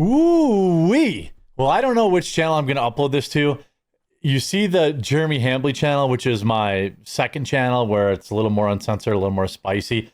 Ooh-wee. Well, I don't know which channel I'm going to upload this to. You see the Jeremy Hambly channel, which is my second channel where it's a little more uncensored, a little more spicy.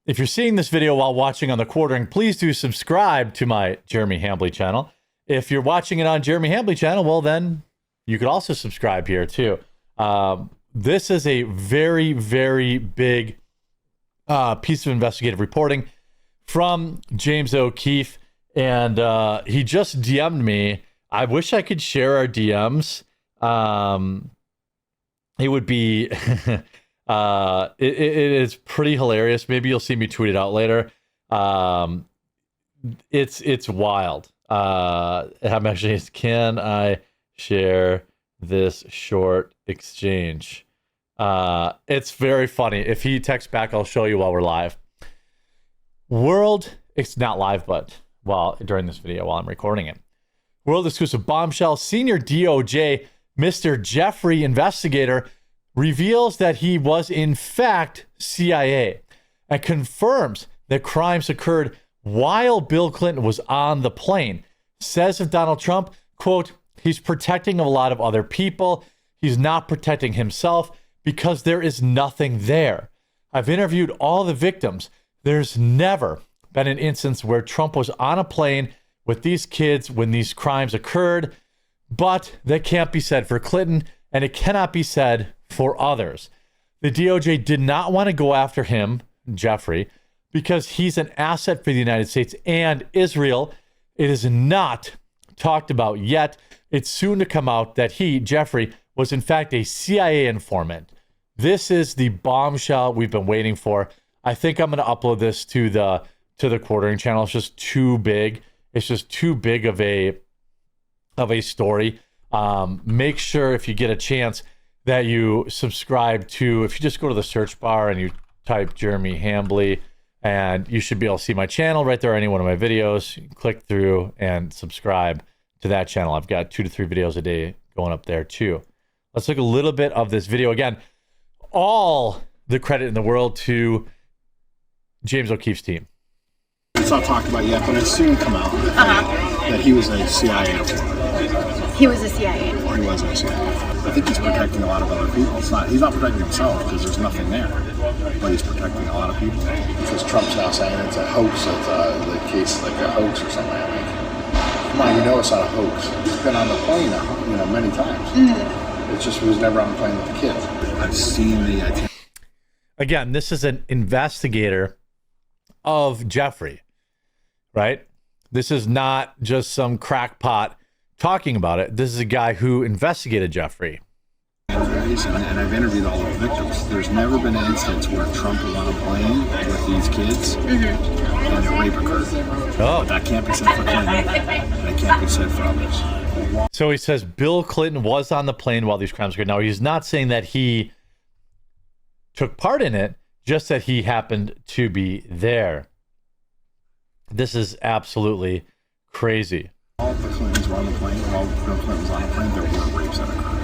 If you're seeing this video while watching on the quartering, please do subscribe to my Jeremy Hambly channel. If you're watching it on Jeremy Hambly channel, well, then you could also subscribe here too. This is a very, very big piece of investigative reporting from James O'Keefe. And he just DM'd me. I wish I could share our DMs. It would be, it is pretty hilarious. Maybe you'll see me tweet it out later. It's wild. I'm actually, can I share this short exchange? It's very funny. If he texts back, I'll show you while we're live. It's not live, but during this video while I'm recording it. World exclusive bombshell. Senior DOJ, Mr. Jeffrey investigator, reveals that he was in fact CIA and confirms that crimes occurred while Bill Clinton was on the plane. Says of Donald Trump, quote, he's protecting a lot of other people. He's not protecting himself because there is nothing there. I've interviewed all the victims. There's never been an instance where Trump was on a plane with these kids when these crimes occurred, but that can't be said for Clinton, and it cannot be said for others. The DOJ did not want to go after him, Jeffrey, because he's an asset for the United States and Israel. It is not talked about yet. It's soon to come out that he, Jeffrey, was in fact a CIA informant. This is the bombshell we've been waiting for. I think I'm going to upload this to the quartering channel. It's just too big. It's just too big of a story. Make sure if you get a chance that you subscribe to, if you just go to the search bar and you type Jeremy Hambly, and you should be able to see my channel right there, any one of my videos. You can click through and subscribe to that channel. I've got 2 to 3 videos a day going up there too. Let's look a little bit of this video. Again, all the credit in the world to James O'Keefe's team. It's not talked about yet, but it's soon come out that he was a CIA informant. He was a CIA informant. Or he was a CIA informant. I think he's protecting a lot of other people. He's not protecting himself because there's nothing there, but he's protecting a lot of people. Because Trump's now saying it's a hoax, it's the case like a hoax or something. I mean, come on, you know it's not a hoax. He's been on the plane, many times. Mm-hmm. It's just he was never on the plane with the kids. I've seen the. Again, this is an investigator of Jeffrey, right? This is not just some crackpot talking about it. This is a guy who investigated Jeffrey. And I've interviewed all the victims. There's never been an instance where Trump was on a plane with these kids and a rape occurred. Oh. That can't be said for Clinton, and it can't be said for others. So he says Bill Clinton was on the plane while these crimes occurred. Now, he's not saying that he took part in it, just that he happened to be there. This is absolutely crazy. All the Clintons were on the plane. While Bill Clinton was on the plane, there were rapes that occurred.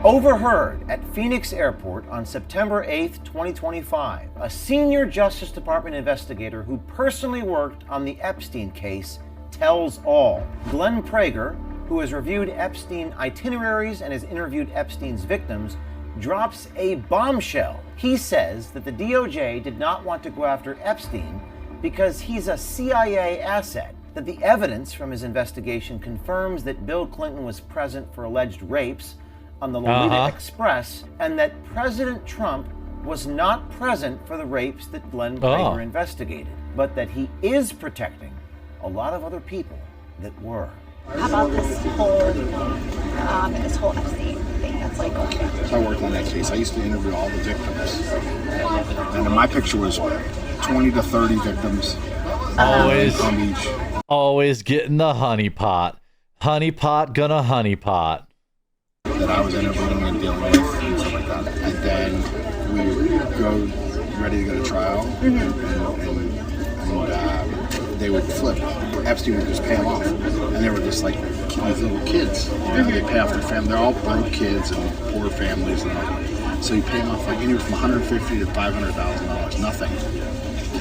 Overheard at Phoenix Airport on September 8th, 2025, a senior Justice Department investigator who personally worked on the Epstein case tells all. Glenn Prager, who has reviewed Epstein itineraries and has interviewed Epstein's victims, drops a bombshell. He says that the DOJ did not want to go after Epstein because he's a CIA asset, that the evidence from his investigation confirms that Bill Clinton was present for alleged rapes on the Lolita Express, and that President Trump was not present for the rapes that Glenn Prager investigated, but that he is protecting a lot of other people that were. How about this whole Epstein thing that's like going on? So I worked on that case. I used to interview all the victims. And my picture was 20 to 30 victims. Always getting the honeypot. Honeypot gonna honeypot. That I was interviewing and dealing with and stuff like that. And then we would go ready to go to trial and they would flip. Epstein would just pay them off. And they were just like little kids. They pay off their family. They're all broke kids and poor families and all. So you pay them off like anywhere from $150,000 to $500,000. Nothing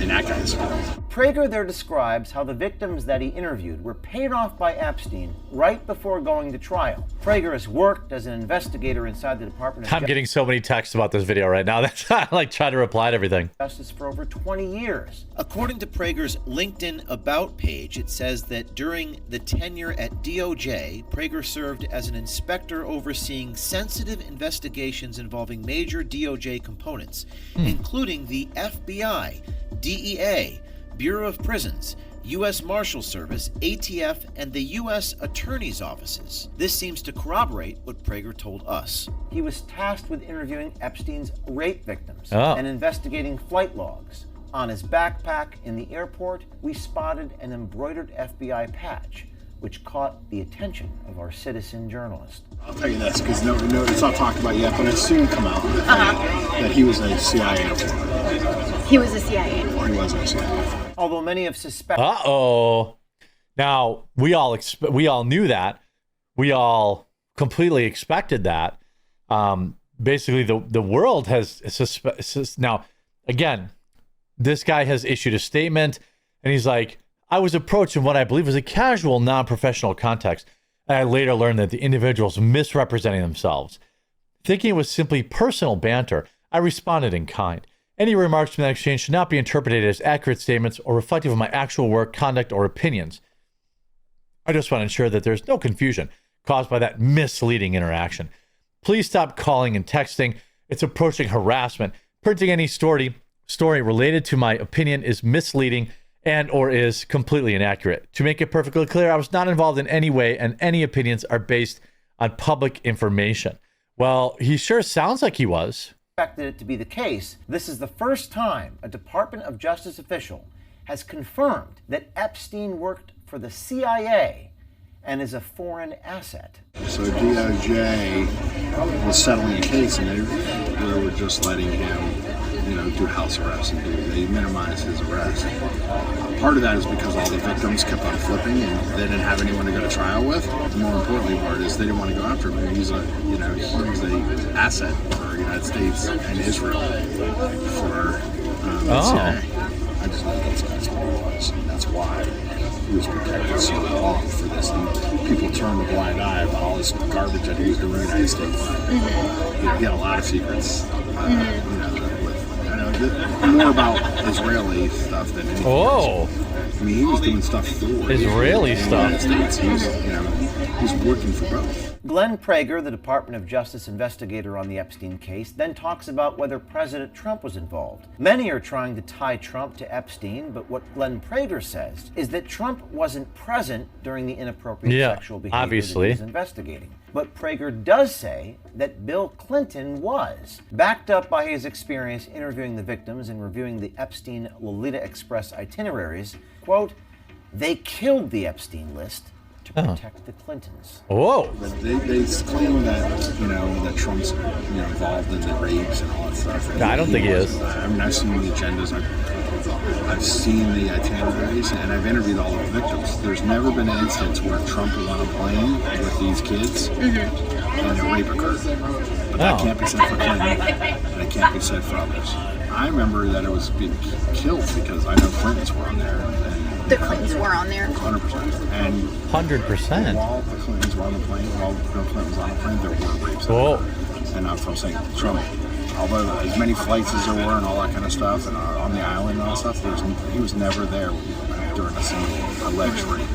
in that guy's world. Prager there describes how the victims that he interviewed were paid off by Epstein right before going to trial. Prager has worked as an investigator inside the Department of I'm getting so many texts about this video right now. That's I like trying to reply to everything. Justice for over 20 years. According to Prager's LinkedIn About page, it says that during the tenure at DOJ, Prager served as an inspector overseeing sensitive investigations involving major DOJ components, including the FBI, DEA, Bureau of Prisons, U.S. Marshal Service, ATF, and the U.S. Attorney's offices. This seems to corroborate what Prager told us. He was tasked with interviewing Epstein's rape victims and investigating flight logs. On his backpack in the airport, we spotted an embroidered FBI patch, which caught the attention of our citizen journalist. I'll tell you this, because no, it's not talked about yet, but it'll soon come out that he was a CIA informant. He was a CIA. He was a CIA informant. Although many have suspected. Now we all knew that. We all completely expected that. Basically, the world has now. Again, this guy has issued a statement, and he's like, "I was approached in what I believe was a casual, non-professional context, and I later learned that the individuals misrepresenting themselves, thinking it was simply personal banter. I responded in kind. Any remarks from that exchange should not be interpreted as accurate statements or reflective of my actual work, conduct, or opinions. I just want to ensure that there's no confusion caused by that misleading interaction. Please stop calling and texting. It's approaching harassment. Printing any story related to my opinion is misleading and or is completely inaccurate. To make it perfectly clear, I was not involved in any way, and any opinions are based on public information." Well, he sure sounds like he was. Expected it to be the case, this is the first time a Department of Justice official has confirmed that Epstein worked for the CIA and is a foreign asset. So DOJ was settling a case, and they were just letting him, do house arrest, and they minimized his arrest. Part of that is because all the victims kept on flipping, and they didn't have anyone to go to trial with. The more importantly part is they didn't want to go after him. He's a asset for the United States and Israel for the CIA. I just know that's what he was, and that's why he was protected so long for this. And people turned a blind eye about all this garbage that he was doing in the United States. He had a lot of secrets. More about Israeli stuff than anything else. I mean, he was doing stuff for Israeli stuff. The United States. He's working for both. Glenn Prager, the Department of Justice investigator on the Epstein case, then talks about whether President Trump was involved. Many are trying to tie Trump to Epstein, but what Glenn Prager says is that Trump wasn't present during the inappropriate sexual behavior that he was investigating. But Prager does say that Bill Clinton was, backed up by his experience interviewing the victims and reviewing the Epstein Lolita Express itineraries. Quote, "They killed the Epstein list to protect the Clintons." Whoa. But they claim that Trump's involved in the rapes and all that stuff. No, I don't think he is. I mean, I've seen the agendas, I've seen the itineraries, and I've interviewed all the victims. There's never been an instance where Trump was on a plane with these kids and a rape occurred. But that can't be said for Clinton, and it can't be said for others. I remember that it was being killed because I know Clintons were on there. And The Clintons were on there. 100%. And 100%. While the Clintons were on the plane, while Bill Clinton was on the plane, there were rapes. Whoa. And that's what I'm saying. Trump, although as many flights as there were and all that kind of stuff, and on the island and all that stuff, he was never there during a single alleged rape.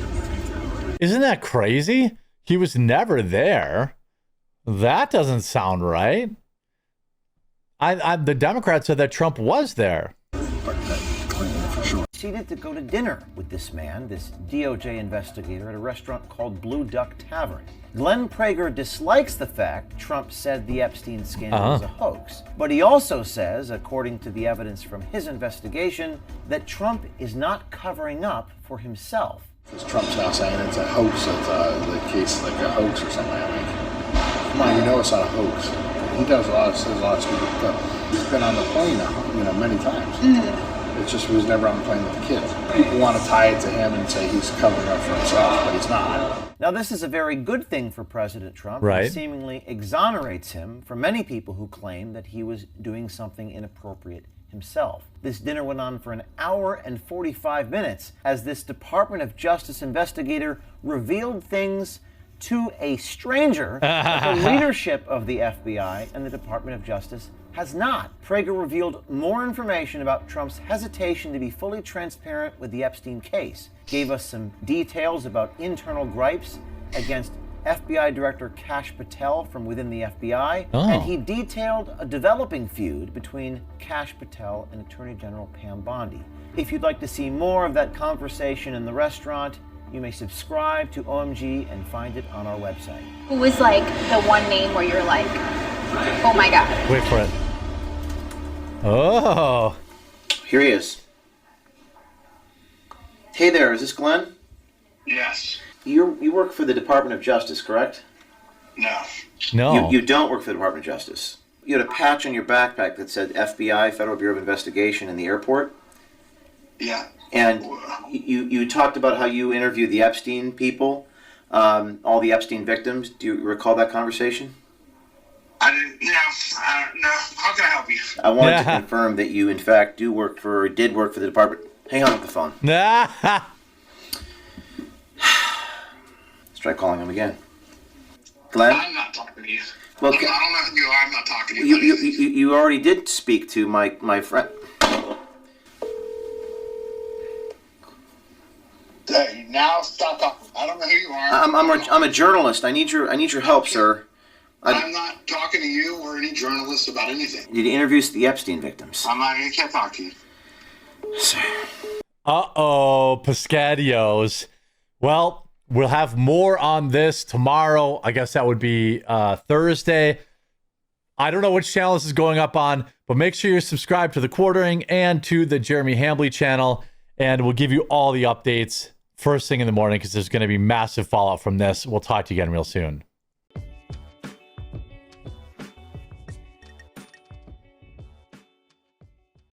Isn't that crazy? He was never there. That doesn't sound right. The Democrats said that Trump was there. But Clinton, for sure. Proceeded to go to dinner with this man, this DOJ investigator, at a restaurant called Blue Duck Tavern. Glenn Prager dislikes the fact Trump said the Epstein scandal was a hoax, but he also says, according to the evidence from his investigation, that Trump is not covering up for himself. Because Trump's now saying it's a hoax, it's the case like a hoax or something. I mean, come on, it's not a hoax. He says a lot of stupid stuff. He's been on the plane, many times. It's just he was never on the plane with the kids. People want to tie it to him and say he's covering up for himself, but he's not. Now, this is a very good thing for President Trump. Right. It seemingly exonerates him from many people who claim that he was doing something inappropriate himself. This dinner went on for an hour and 45 minutes as this Department of Justice investigator revealed things to a stranger that the leadership of the FBI and the Department of Justice has not. Prager revealed more information about Trump's hesitation to be fully transparent with the Epstein case, gave us some details about internal gripes against FBI Director Kash Patel from within the FBI, and he detailed a developing feud between Kash Patel and Attorney General Pam Bondi. If you'd like to see more of that conversation in the restaurant, you may subscribe to OMG and find it on our website. Who was like the one name where you're like, oh my God? Wait for it. Oh. Here he is. Hey there, is this Glenn? Yes. You work for the Department of Justice, correct? No. No. You don't work for the Department of Justice. You had a patch on your backpack that said FBI, Federal Bureau of Investigation, in the airport. Yeah. And you talked about how you interviewed the Epstein people, all the Epstein victims. Do you recall that conversation? I didn't. No. No. How can I help you? I wanted to confirm that you, in fact, did work for the department. Hang on with the phone. Nah. Let's try calling him again. Glenn? I'm not talking to you. Well, I don't know who you are. I'm not talking to you. You already did speak to my friend. Hey, now stop talking. I don't know who you are. I'm a journalist. I need your help, sir. I'm not talking to you or any journalist about anything. Did you interview the Epstein victims? I can't talk to you. Uh-oh, Piscatios. Well, we'll have more on this tomorrow. I guess that would be Thursday. I don't know which channel this is going up on, but make sure you're subscribed to The Quartering and to the Jeremy Hambley channel, and we'll give you all the updates first thing in the morning because there's going to be massive fallout from this. We'll talk to you again real soon.